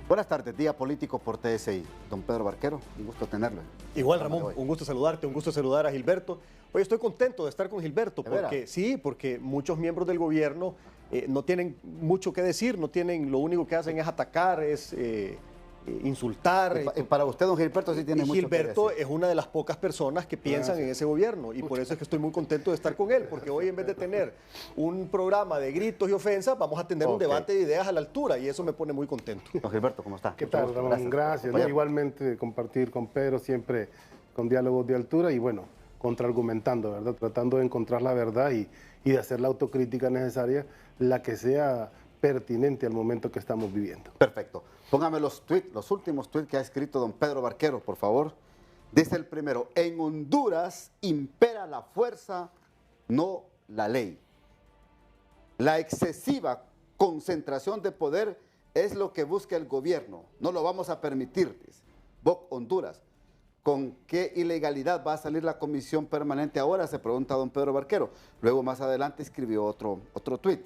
Buenas tardes, Día Político por TSI. Don Pedro Barquero, un gusto tenerlo. Igual, Ramón, un gusto saludarte, un gusto saludar a Gilberto. Hoy estoy contento de estar con Gilberto, porque muchos miembros del gobierno no tienen mucho que decir, lo único que hacen es atacar, es insultar. Y para usted, don Gilberto, sí tiene mucho que decir. Gilberto es una de las pocas personas que piensan en ese gobierno y por eso es que estoy muy contento de estar con él, porque hoy en vez de tener un programa de gritos y ofensas, vamos a tener un debate de ideas a la altura y eso me pone muy contento. Don Gilberto, ¿cómo está? ¿Qué tal, Ramón? Gracias. Igualmente compartir con Pedro siempre con diálogos de altura y bueno, contraargumentando, ¿verdad? Tratando de encontrar la verdad y de hacer la autocrítica necesaria, la que sea pertinente al momento que estamos viviendo. Perfecto. Póngame los últimos tweets que ha escrito don Pedro Barquero, por favor. Dice el primero: en Honduras impera la fuerza, no la ley. La excesiva concentración de poder es lo que busca el gobierno. No lo vamos a permitir, dice BOC Honduras. ¿Con qué ilegalidad va a salir la comisión permanente ahora? Se pregunta don Pedro Barquero. Luego, más adelante, escribió otro tuit.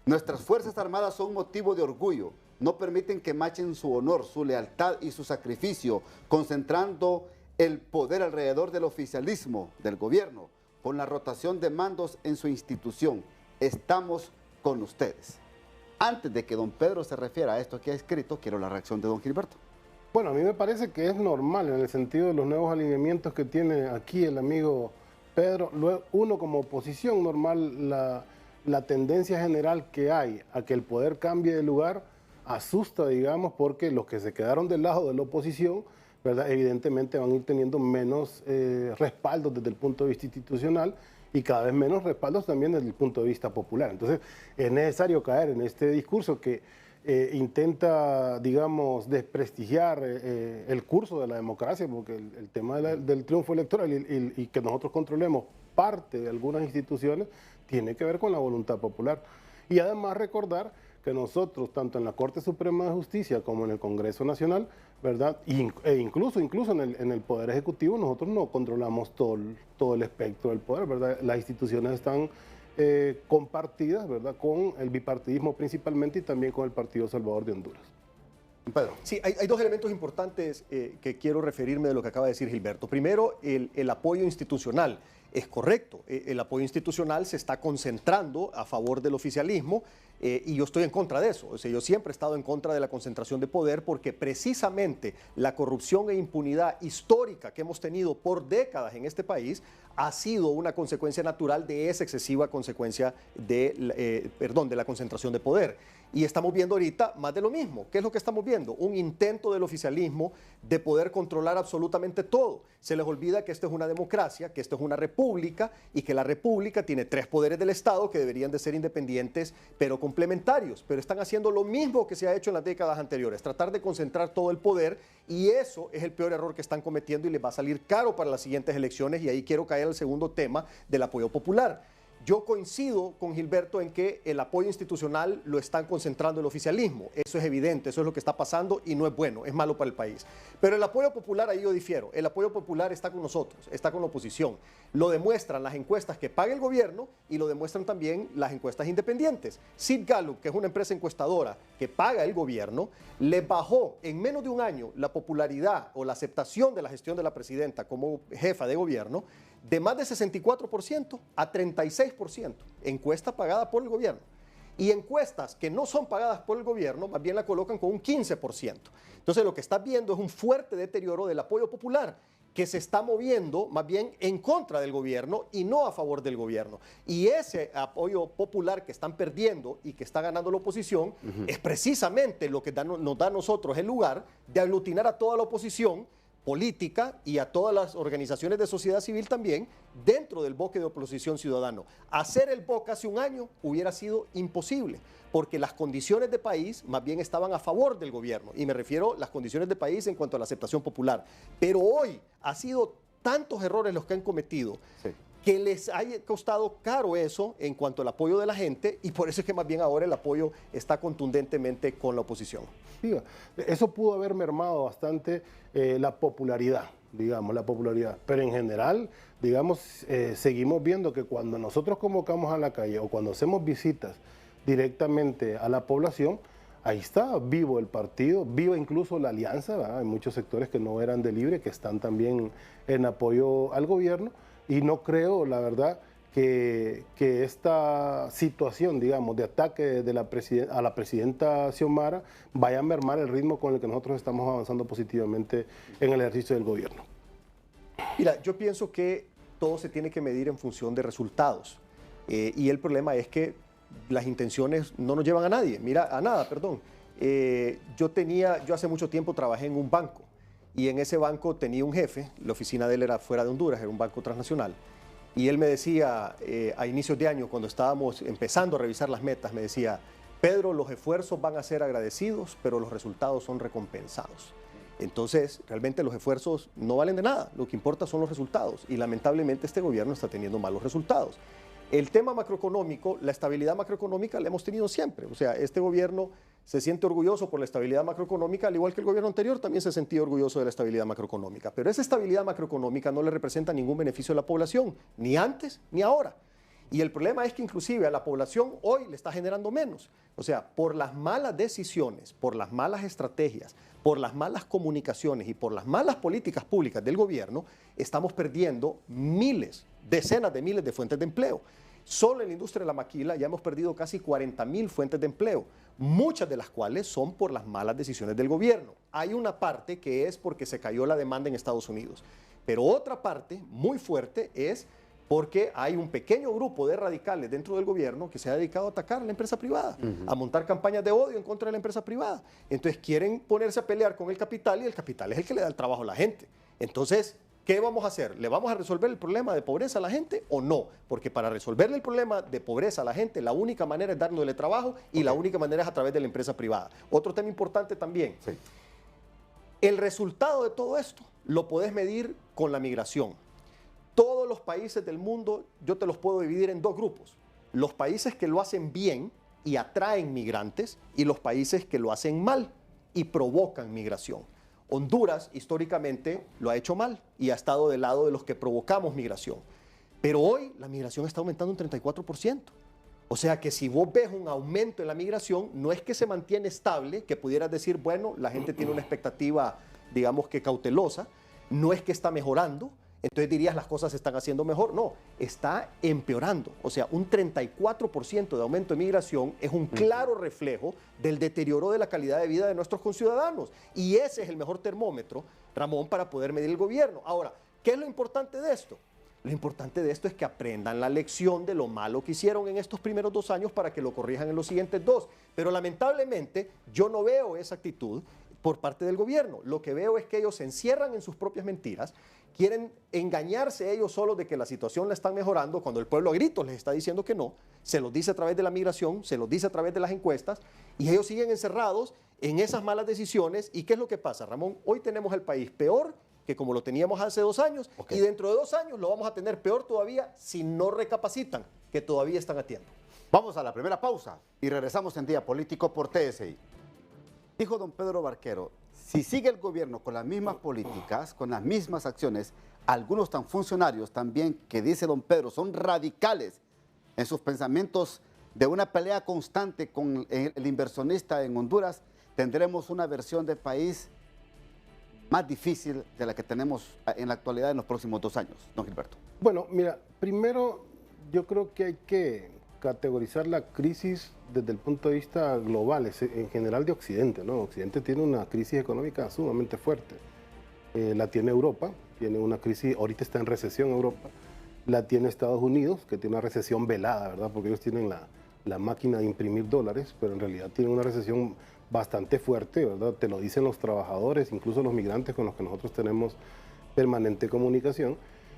Nuestras Fuerzas Armadas son motivo de orgullo. No permiten que machen su honor, su lealtad y su sacrificio, concentrando el poder alrededor del oficialismo del gobierno, con la rotación de mandos en su institución. Estamos con ustedes. Antes de que don Pedro se refiera a esto que ha escrito, quiero la reacción de don Gilberto. Bueno, a mí me parece que es normal en el sentido de los nuevos alineamientos que tiene aquí el amigo Pedro. Uno como oposición normal, la tendencia general que hay a que el poder cambie de lugar asusta, digamos, porque los que se quedaron del lado de la oposición, ¿verdad?, evidentemente van a ir teniendo menos respaldos desde el punto de vista institucional y cada vez menos respaldos también desde el punto de vista popular. Entonces, es necesario caer en este discurso que intenta, digamos, desprestigiar el curso de la democracia, porque el tema del triunfo electoral y que nosotros controlemos parte de algunas instituciones tiene que ver con la voluntad popular. Y además recordar que nosotros, tanto en la Corte Suprema de Justicia como en el Congreso Nacional, ¿verdad?, e incluso en el Poder Ejecutivo, nosotros no controlamos todo el espectro del poder, ¿verdad? Las instituciones están compartidas, ¿verdad?, con el bipartidismo principalmente y también con el Partido Salvador de Honduras. Pedro. Sí, hay dos elementos importantes que quiero referirme de lo que acaba de decir Gilberto. Primero, el apoyo institucional. Es correcto, el apoyo institucional se está concentrando a favor del oficialismo y yo estoy en contra de eso. O sea, yo siempre he estado en contra de la concentración de poder porque precisamente la corrupción e impunidad histórica que hemos tenido por décadas en este país ha sido una consecuencia natural de esa excesiva consecuencia de la concentración de poder. Y estamos viendo ahorita más de lo mismo. ¿Qué es lo que estamos viendo? Un intento del oficialismo de poder controlar absolutamente todo. Se les olvida que esto es una democracia, que esto es una república y que la república tiene 3 poderes del Estado que deberían de ser independientes pero complementarios. Pero están haciendo lo mismo que se ha hecho en las décadas anteriores, tratar de concentrar todo el poder y eso es el peor error que están cometiendo y les va a salir caro para las siguientes elecciones y ahí quiero caer al segundo tema del apoyo popular. Yo coincido con Gilberto en que el apoyo institucional lo están concentrando el oficialismo. Eso es evidente, eso es lo que está pasando y no es bueno, es malo para el país. Pero el apoyo popular, ahí yo difiero. El apoyo popular está con nosotros, está con la oposición. Lo demuestran las encuestas que paga el gobierno y lo demuestran también las encuestas independientes. Sid Gallup, que es una empresa encuestadora que paga el gobierno, le bajó en menos de un año la popularidad o la aceptación de la gestión de la presidenta como jefa de gobierno de más de 64% a 36%, encuesta pagada por el gobierno. Y encuestas que no son pagadas por el gobierno, más bien la colocan con un 15%. Entonces lo que estás viendo es un fuerte deterioro del apoyo popular, que se está moviendo más bien en contra del gobierno y no a favor del gobierno. Y ese apoyo popular que están perdiendo y que está ganando la oposición es precisamente lo que nos da a nosotros el lugar de aglutinar a toda la oposición política y a todas las organizaciones de sociedad civil también dentro del bloque de oposición ciudadano. Hacer el BOC hace un año hubiera sido imposible porque las condiciones de país más bien estaban a favor del gobierno y me refiero a las condiciones de país en cuanto a la aceptación popular. Pero hoy ha sido tantos errores los que han cometido que les ha costado caro eso en cuanto al apoyo de la gente y por eso es que más bien ahora el apoyo está contundentemente con la oposición. Eso pudo haber mermado bastante la popularidad, pero en general, digamos, seguimos viendo que cuando nosotros convocamos a la calle o cuando hacemos visitas directamente a la población, ahí está, vivo el partido, viva incluso la alianza, ¿verdad? Hay muchos sectores que no eran de Libre, que están también en apoyo al gobierno, y no creo, la verdad, que esta situación, digamos, de ataque a la presidenta Xiomara vaya a mermar el ritmo con el que nosotros estamos avanzando positivamente en el ejercicio del gobierno. Mira, yo pienso que todo se tiene que medir en función de resultados. Y el problema es que las intenciones no nos llevan a nadie. Mira, a nada, perdón. Yo hace mucho tiempo trabajé en un banco y en ese banco tenía un jefe, la oficina de él era fuera de Honduras, era un banco transnacional. Y él me decía, a inicios de año, cuando estábamos empezando a revisar las metas, me decía, Pedro, los esfuerzos van a ser agradecidos, pero los resultados son recompensados. Entonces, realmente los esfuerzos no valen de nada, lo que importa son los resultados y lamentablemente este gobierno está teniendo malos resultados. El tema macroeconómico, la estabilidad macroeconómica la hemos tenido siempre, o sea, este gobierno se siente orgulloso por la estabilidad macroeconómica, al igual que el gobierno anterior también se sentía orgulloso de la estabilidad macroeconómica, pero esa estabilidad macroeconómica no le representa ningún beneficio a la población, ni antes ni ahora. Y el problema es que inclusive a la población hoy le está generando menos. O sea, por las malas decisiones, por las malas estrategias, por las malas comunicaciones y por las malas políticas públicas del gobierno, estamos perdiendo miles, decenas de miles de fuentes de empleo. Solo en la industria de la maquila ya hemos perdido casi 40.000 fuentes de empleo, muchas de las cuales son por las malas decisiones del gobierno. Hay una parte que es porque se cayó la demanda en Estados Unidos, pero otra parte muy fuerte es porque hay un pequeño grupo de radicales dentro del gobierno que se ha dedicado a atacar a la empresa privada, a montar campañas de odio en contra de la empresa privada. Entonces quieren ponerse a pelear con el capital y el capital es el que le da el trabajo a la gente. Entonces, ¿qué vamos a hacer? ¿Le vamos a resolver el problema de pobreza a la gente o no? Porque para resolverle el problema de pobreza a la gente, la única manera es dándole trabajo y la única manera es a través de la empresa privada. Otro tema importante también. Sí. El resultado de todo esto lo podés medir con la migración. Todos los países del mundo, yo te los puedo dividir en dos grupos. Los países que lo hacen bien y atraen migrantes y los países que lo hacen mal y provocan migración. Honduras históricamente lo ha hecho mal y ha estado del lado de los que provocamos migración. Pero hoy la migración está aumentando un 34%. O sea que si vos ves un aumento en la migración, no es que se mantiene estable, que pudieras decir, bueno, la gente tiene una expectativa, digamos que cautelosa, no es que está mejorando, entonces dirías las cosas se están haciendo mejor. No, está empeorando. O sea, un 34% de aumento de migración es un claro reflejo del deterioro de la calidad de vida de nuestros conciudadanos. Y ese es el mejor termómetro, Ramón, para poder medir el gobierno. Ahora, ¿qué es lo importante de esto? Lo importante de esto es que aprendan la lección de lo malo que hicieron en estos primeros 2 años para que lo corrijan en los siguientes 2. Pero lamentablemente yo no veo esa actitud por parte del gobierno. Lo que veo es que ellos se encierran en sus propias mentiras, quieren engañarse ellos solos de que la situación la están mejorando cuando el pueblo a gritos les está diciendo que no, se los dice a través de la migración, se los dice a través de las encuestas y ellos siguen encerrados en esas malas decisiones. ¿Y qué es lo que pasa, Ramón? Hoy tenemos el país peor que como lo teníamos hace 2 años y dentro de 2 años lo vamos a tener peor todavía si no recapacitan, que todavía están a tiempo. Vamos a la primera pausa y regresamos en Día Político por TSI. Dijo don Pedro Barquero, si sigue el gobierno con las mismas políticas, con las mismas acciones, algunos tan funcionarios también, que dice don Pedro, son radicales en sus pensamientos de una pelea constante con el inversionista en Honduras, tendremos una versión del país más difícil de la que tenemos en la actualidad en los próximos 2 años, don Gilberto. Bueno, mira, primero yo creo que hay que categorizar la crisis desde el punto de vista global, en general de Occidente, ¿no? Occidente tiene una crisis económica sumamente fuerte. La tiene Europa, tiene una crisis, ahorita está en recesión Europa, la tiene Estados Unidos, que tiene una recesión velada, ¿verdad? Porque ellos tienen la máquina de imprimir dólares, pero en realidad tienen una recesión bastante fuerte, ¿verdad? Te lo dicen los trabajadores, incluso los migrantes con los que nosotros tenemos permanente comunicación.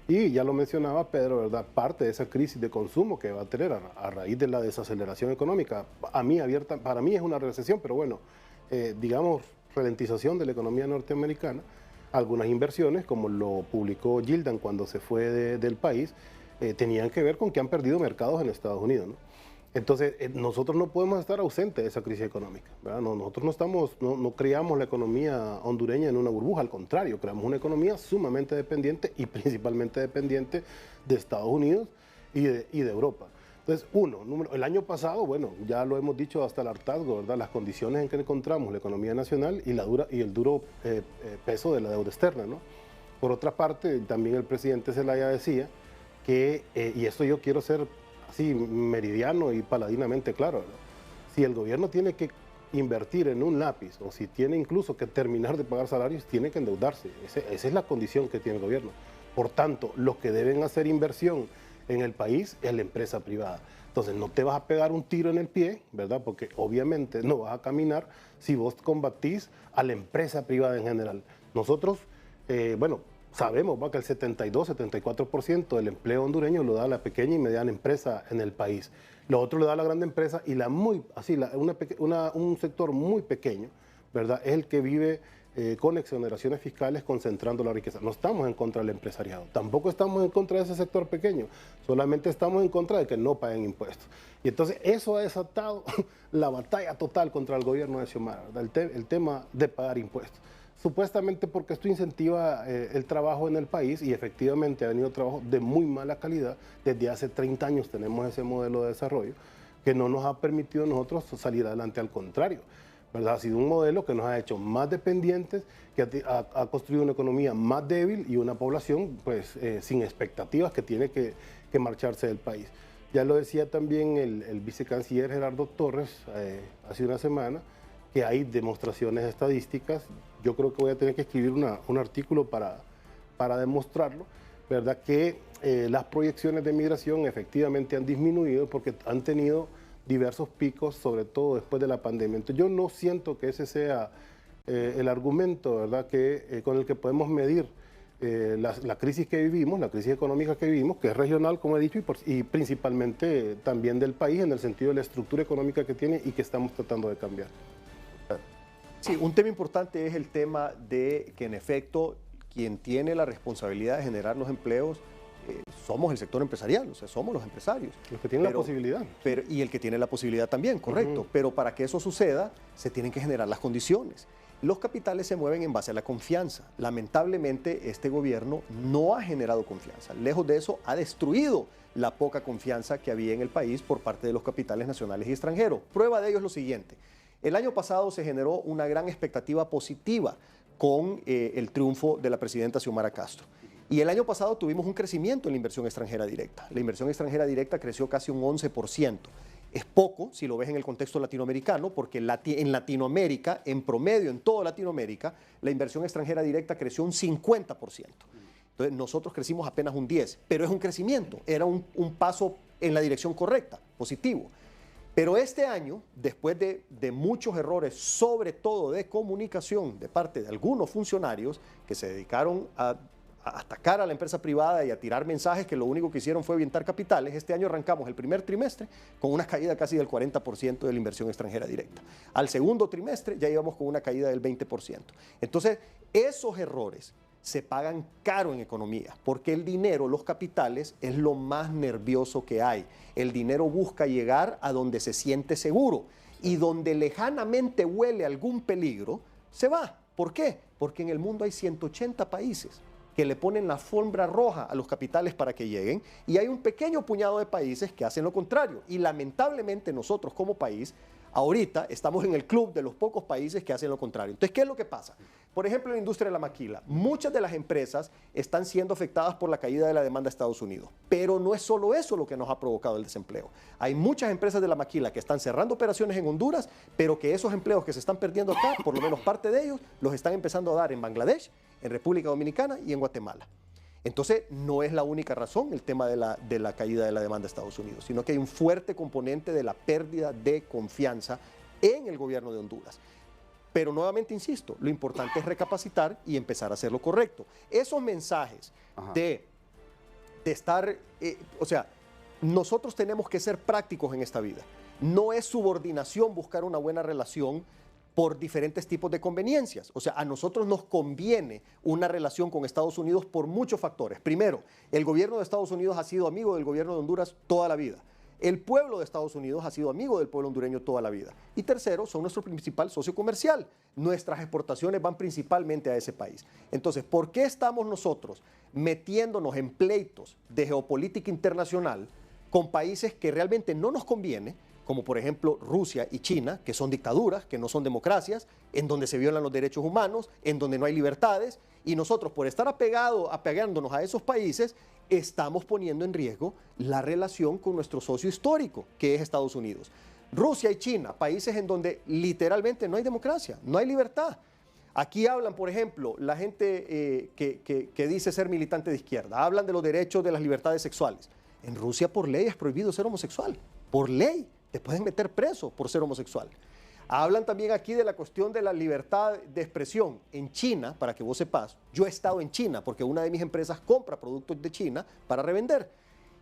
Y ya lo mencionaba Pedro, ¿verdad? Parte de esa crisis de consumo que va a tener a raíz de la desaceleración económica. Para mí es una recesión, pero bueno, digamos, ralentización de la economía norteamericana. Algunas inversiones, como lo publicó Gildan cuando se fue del país, tenían que ver con que han perdido mercados en Estados Unidos, ¿no? Entonces, nosotros no podemos estar ausentes de esa crisis económica, ¿verdad? Nosotros no creamos la economía hondureña en una burbuja, al contrario, creamos una economía sumamente dependiente y principalmente dependiente de Estados Unidos y de Europa. Entonces, el año pasado, bueno, ya lo hemos dicho hasta el hartazgo, ¿verdad? Las condiciones en que encontramos la economía nacional y el duro peso de la deuda externa, ¿no? Por otra parte, también el presidente Zelaya decía que, y esto yo quiero ser así meridiano y paladinamente claro, ¿verdad? Si el gobierno tiene que invertir en un lápiz o si tiene incluso que terminar de pagar salarios, tiene que endeudarse. Esa es la condición que tiene el gobierno. Por tanto, los que deben hacer inversión en el país es la empresa privada. Entonces, no te vas a pegar un tiro en el pie, ¿verdad? Porque obviamente no vas a caminar si vos combatís a la empresa privada en general. Nosotros, sabemos, ¿va?, que el 72-74% del empleo hondureño lo da la pequeña y mediana empresa en el país. Lo otro lo da la grande empresa y un sector muy pequeño, ¿verdad?, es el que vive con exoneraciones fiscales concentrando la riqueza. No estamos en contra del empresariado, tampoco estamos en contra de ese sector pequeño, solamente estamos en contra de que no paguen impuestos. Y entonces eso ha desatado la batalla total contra el gobierno de Xiomara, el tema de pagar impuestos. Supuestamente porque esto incentiva el trabajo en el país y efectivamente ha venido trabajo de muy mala calidad. Desde hace 30 años tenemos ese modelo de desarrollo que no nos ha permitido a nosotros salir adelante, al contrario, ¿verdad? Ha sido un modelo que nos ha hecho más dependientes, que ha construido una economía más débil y una población pues, sin expectativas que tiene que marcharse del país. Ya lo decía también el vicecanciller Gerardo Torres hace una semana, que hay demostraciones estadísticas. Yo creo que voy a tener que escribir un artículo para demostrarlo, ¿verdad? Que las proyecciones de migración efectivamente han disminuido porque han tenido diversos picos, sobre todo después de la pandemia. Entonces, yo no siento que ese sea el argumento, ¿verdad?, con el que podemos medir la crisis que vivimos, la crisis económica que vivimos, que es regional, como he dicho, y principalmente también del país, en el sentido de la estructura económica que tiene y que estamos tratando de cambiar. Sí, un tema importante es el tema de que en efecto quien tiene la responsabilidad de generar los empleos somos el sector empresarial, o sea, somos los empresarios. Los que tienen la posibilidad. Y el que tiene la posibilidad también, correcto. Pero para que eso suceda, se tienen que generar las condiciones. Los capitales se mueven en base a la confianza. Lamentablemente, este gobierno no ha generado confianza. Lejos de eso, ha destruido la poca confianza que había en el país por parte de los capitales nacionales y extranjeros. Prueba de ello es lo siguiente. El año pasado se generó una gran expectativa positiva con el triunfo de la presidenta Xiomara Castro. Y el año pasado tuvimos un crecimiento en la inversión extranjera directa. La inversión extranjera directa creció casi un 11%. Es poco si lo ves en el contexto latinoamericano, porque en Latinoamérica, en promedio en toda Latinoamérica, la inversión extranjera directa creció un 50%. Entonces nosotros crecimos apenas un 10%, pero es un crecimiento, era un paso en la dirección correcta, positivo. Pero este año, después de muchos errores, sobre todo de comunicación de parte de algunos funcionarios que se dedicaron a atacar a la empresa privada y a tirar mensajes que lo único que hicieron fue avientar capitales, este año arrancamos el primer trimestre con una caída casi del 40% de la inversión extranjera directa. Al segundo trimestre ya íbamos con una caída del 20%. Entonces, esos errores se pagan caro en economía, porque el dinero, los capitales, es lo más nervioso que hay. El dinero busca llegar a donde se siente seguro y donde lejanamente huele algún peligro, se va. ¿Por qué? Porque en el mundo hay 180 países que le ponen la alfombra roja a los capitales para que lleguen y hay un pequeño puñado de países que hacen lo contrario. Y lamentablemente nosotros como país, ahorita estamos en el club de los pocos países que hacen lo contrario. Entonces, ¿qué es lo que pasa? Por ejemplo, en la industria de la maquila, muchas de las empresas están siendo afectadas por la caída de la demanda de Estados Unidos, pero no es solo eso lo que nos ha provocado el desempleo. Hay muchas empresas de la maquila que están cerrando operaciones en Honduras, pero que esos empleos que se están perdiendo acá, por lo menos parte de ellos, los están empezando a dar en Bangladesh, en República Dominicana y en Guatemala. Entonces, no es la única razón el tema de la caída de la demanda de Estados Unidos, sino que hay un fuerte componente de la pérdida de confianza en el gobierno de Honduras. Pero nuevamente insisto, lo importante es recapacitar y empezar a hacer lo correcto. Esos mensajes de estar, o sea, nosotros tenemos que ser prácticos en esta vida. No es subordinación buscar una buena relación por diferentes tipos de conveniencias. O sea, a nosotros nos conviene una relación con Estados Unidos por muchos factores. Primero, el gobierno de Estados Unidos ha sido amigo del gobierno de Honduras toda la vida. El pueblo de Estados Unidos ha sido amigo del pueblo hondureño toda la vida. Y tercero, son nuestro principal socio comercial. Nuestras exportaciones van principalmente a ese país. Entonces, ¿por qué estamos nosotros metiéndonos en pleitos de geopolítica internacional con países que realmente no nos conviene, como por ejemplo Rusia y China, que son dictaduras, que no son democracias, en donde se violan los derechos humanos, en donde no hay libertades, y nosotros por estar apegándonos a esos países, estamos poniendo en riesgo la relación con nuestro socio histórico, que es Estados Unidos. Rusia y China, países en donde literalmente no hay democracia, no hay libertad. Aquí hablan, por ejemplo, la gente que dice ser militante de izquierda, hablan de los derechos de las libertades sexuales. En Rusia por ley es prohibido ser homosexual, por ley, te pueden meter preso por ser homosexual. Hablan también aquí de la cuestión de la libertad de expresión. En China, para que vos sepas, yo he estado en China porque una de mis empresas compra productos de China para revender.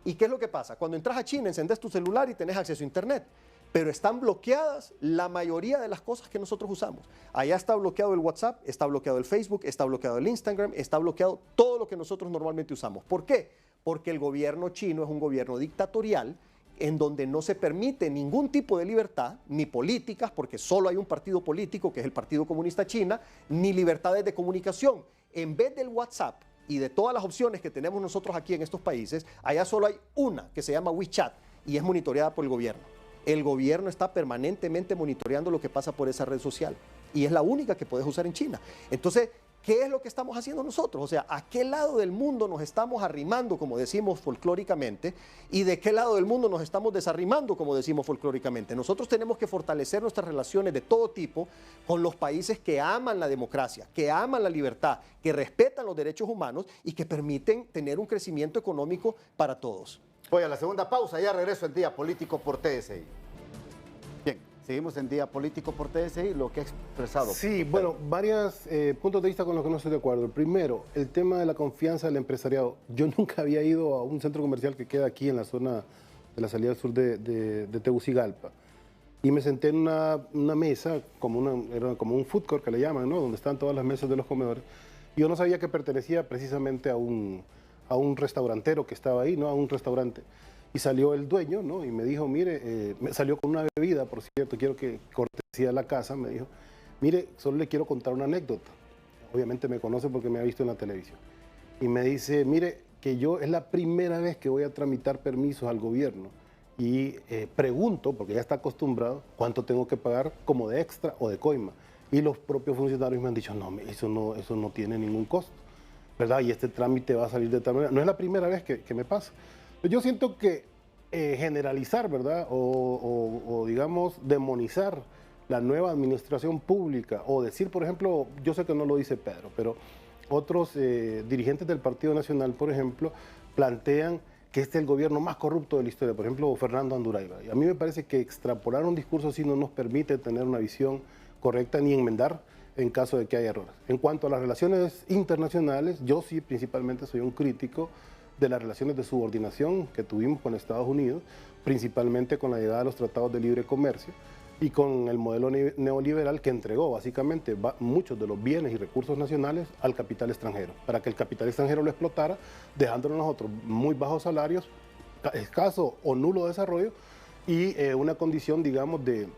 ¿Y qué es lo que pasa? Cuando entras a China, encendés tu celular y tenés acceso a internet, pero están bloqueadas la mayoría de las cosas que nosotros usamos. Allá está bloqueado el WhatsApp, está bloqueado el Facebook, está bloqueado el Instagram, está bloqueado todo lo que nosotros normalmente usamos. ¿Por qué? Porque el gobierno chino es un gobierno dictatorial en donde no se permite ningún tipo de libertad, ni políticas, porque solo hay un partido político, que es el Partido Comunista China, ni libertades de comunicación. En vez del WhatsApp y de todas las opciones que tenemos nosotros aquí en estos países, allá solo hay una que se llama WeChat y es monitoreada por el gobierno. El gobierno está permanentemente monitoreando lo que pasa por esa red social y es la única que puedes usar en China. Entonces, ¿qué es lo que estamos haciendo nosotros? O sea, ¿a qué lado del mundo nos estamos arrimando, como decimos folclóricamente, y de qué lado del mundo nos estamos desarrimando, como decimos folclóricamente? Nosotros tenemos que fortalecer nuestras relaciones de todo tipo con los países que aman la democracia, que aman la libertad, que respetan los derechos humanos y que permiten tener un crecimiento económico para todos. Voy a la segunda pausa, ya regreso en Día Político por TSI. Bien, seguimos en Día Político por TSI, lo que ha expresado. Sí, bueno, varios puntos de vista con los que no estoy de acuerdo. El primero, el tema de la confianza del empresariado. Yo nunca había ido a un centro comercial que queda aquí en la zona de la salida al sur de Tegucigalpa. Y me senté en una mesa, era como un food court que le llaman, ¿no? Donde están todas las mesas de los comedores. Yo no sabía que pertenecía precisamente a un restaurantero que estaba ahí, ¿no? A un restaurante. Y salió el dueño, ¿no? Y me dijo, mire, me salió con una bebida, por cierto, quiero que cortesía a la casa, me dijo, mire, solo le quiero contar una anécdota. Obviamente me conoce porque me ha visto en la televisión. Y me dice, mire, que yo es la primera vez que voy a tramitar permisos al gobierno. Y pregunto, porque ya está acostumbrado, cuánto tengo que pagar como de extra o de coima. Y los propios funcionarios me han dicho, no, eso no tiene ningún costo, ¿verdad? Y este trámite va a salir de tal manera. No es la primera vez que me pasa. Yo siento que generalizar, ¿verdad? O digamos, demonizar la nueva administración pública, o decir, por ejemplo, yo sé que no lo dice Pedro, pero otros dirigentes del Partido Nacional, por ejemplo, plantean que este es el gobierno más corrupto de la historia, por ejemplo, Fernando Anduraiba. Y a mí me parece que extrapolar un discurso así no nos permite tener una visión correcta ni enmendar en caso de que haya errores. En cuanto a las relaciones internacionales, yo sí principalmente soy un crítico de las relaciones de subordinación que tuvimos con Estados Unidos, principalmente con la llegada de los tratados de libre comercio y con el modelo neoliberal que entregó básicamente muchos de los bienes y recursos nacionales al capital extranjero, para que el capital extranjero lo explotara, dejándonos nosotros muy bajos salarios, escaso o nulo desarrollo y una condición, digamos, de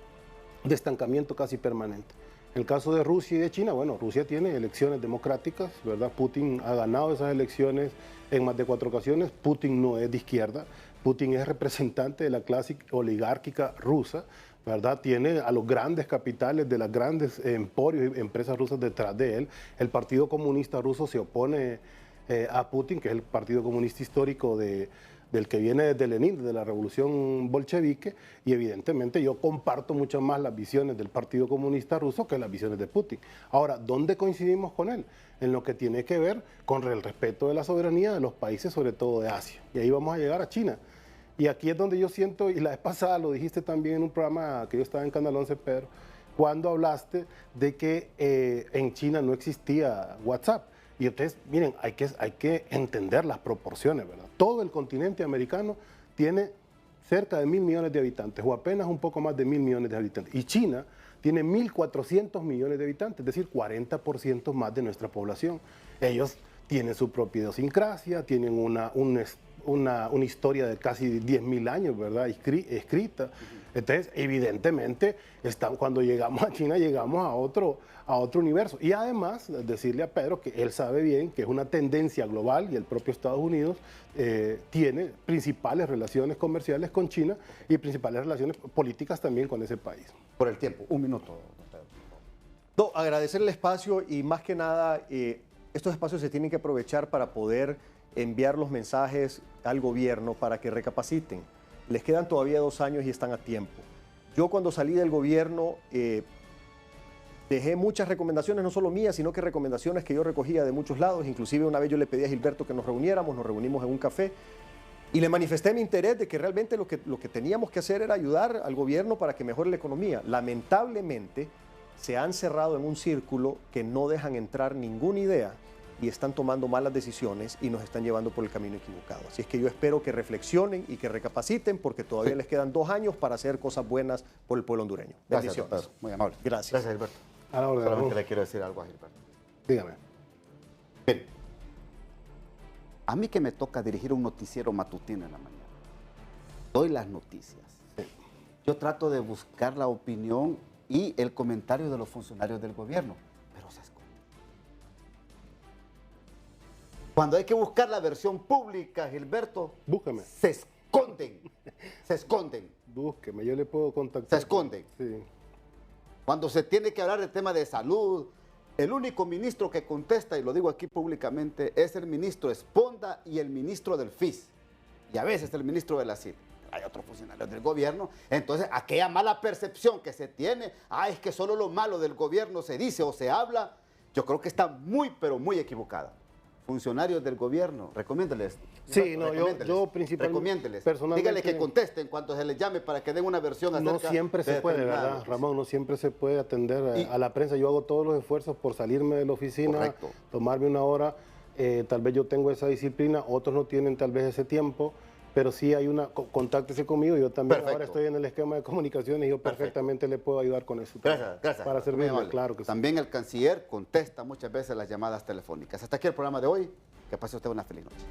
estancamiento casi permanente. En el caso de Rusia y de China, bueno, Rusia tiene elecciones democráticas, ¿verdad? Putin ha ganado esas elecciones en más de 4 ocasiones. Putin no es de izquierda, Putin es representante de la clase oligárquica rusa, ¿verdad? Tiene a los grandes capitales de las grandes emporios y empresas rusas detrás de él. El Partido Comunista Ruso se opone a Putin, que es el Partido Comunista histórico del que viene desde Lenin, de la revolución bolchevique, y evidentemente yo comparto mucho más las visiones del Partido Comunista Ruso que las visiones de Putin. Ahora, ¿dónde coincidimos con él? En lo que tiene que ver con el respeto de la soberanía de los países, sobre todo de Asia. Y ahí vamos a llegar a China. Y aquí es donde yo siento, y la vez pasada lo dijiste también en un programa que yo estaba en Canal 11, Pedro, cuando hablaste de que en China no existía WhatsApp. Y entonces, miren, hay que entender las proporciones, ¿verdad? Todo el continente americano tiene cerca de 1.000 millones de habitantes, o apenas un poco más de 1.000 millones de habitantes. Y China tiene 1.400 millones de habitantes, es decir, 40% más de nuestra población. Ellos tienen su propia idiosincrasia, tienen una historia de casi 10.000 años, ¿verdad? Escrita. Entonces, evidentemente, cuando llegamos a China, llegamos a otro universo. Y además, decirle a Pedro que él sabe bien que es una tendencia global y el propio Estados Unidos tiene principales relaciones comerciales con China y principales relaciones políticas también con ese país. Por el tiempo, un minuto, don Pedro. No, agradecer el espacio y más que nada, estos espacios se tienen que aprovechar para poder enviar los mensajes al gobierno para que recapaciten. Les quedan todavía 2 años y están a tiempo. Yo cuando salí del gobierno dejé muchas recomendaciones, no solo mías, sino que recomendaciones que yo recogía de muchos lados. Inclusive una vez yo le pedí a Gilberto que nos reuniéramos, nos reunimos en un café y le manifesté mi interés de que realmente lo que teníamos que hacer era ayudar al gobierno para que mejore la economía. Lamentablemente se han cerrado en un círculo que no dejan entrar ninguna idea y están tomando malas decisiones y nos están llevando por el camino equivocado. Así es que yo espero que reflexionen y que recapaciten porque todavía les quedan 2 años para hacer cosas buenas por el pueblo hondureño. Gracias, Bendiciones. Pedro. Muy amable. Gracias. Gracias, Gilberto. A la orden, Solamente Ramón. le quiero decir algo a Gilberto. Dígame. Bien. A mí que me toca dirigir un noticiero matutino en la mañana, doy las noticias. Yo trato de buscar la opinión y el comentario de los funcionarios del gobierno, pero se esconden. Cuando hay que buscar la versión pública, Gilberto, Búsqueme. se esconden. Se esconden. Búsqueme, yo le puedo contactar. Se esconden. Sí. Cuando se tiene que hablar de tema de salud, el único ministro que contesta, y lo digo aquí públicamente, es el ministro Esponda y el ministro del FIS. Y a veces el ministro de la CID. Hay otros funcionarios del gobierno. Entonces, aquella mala percepción que se tiene, es que solo lo malo del gobierno se dice o se habla, yo creo que está muy, pero muy equivocada. Funcionarios del gobierno, recomiéndeles. Sí, no, yo principalmente, recomiéndeles. personalmente, Dígale que contesten cuando se les llame para que den una versión acerca no siempre se de puede, determinada ¿verdad, noticia. Ramón? No siempre se puede atender Y- a la prensa. Yo hago todos los esfuerzos por salirme de la oficina, Correcto. tomarme una hora. Tal vez yo tengo esa disciplina, otros no tienen tal vez ese tiempo, pero sí hay contáctese conmigo. Yo también Perfecto. ahora estoy en el esquema de comunicaciones y yo perfectamente le puedo ayudar con eso. Gracias. Para Muy servirle, amable. claro que sí. También el canciller contesta muchas veces las llamadas telefónicas. Hasta aquí el programa de hoy. Que pase usted una feliz noche.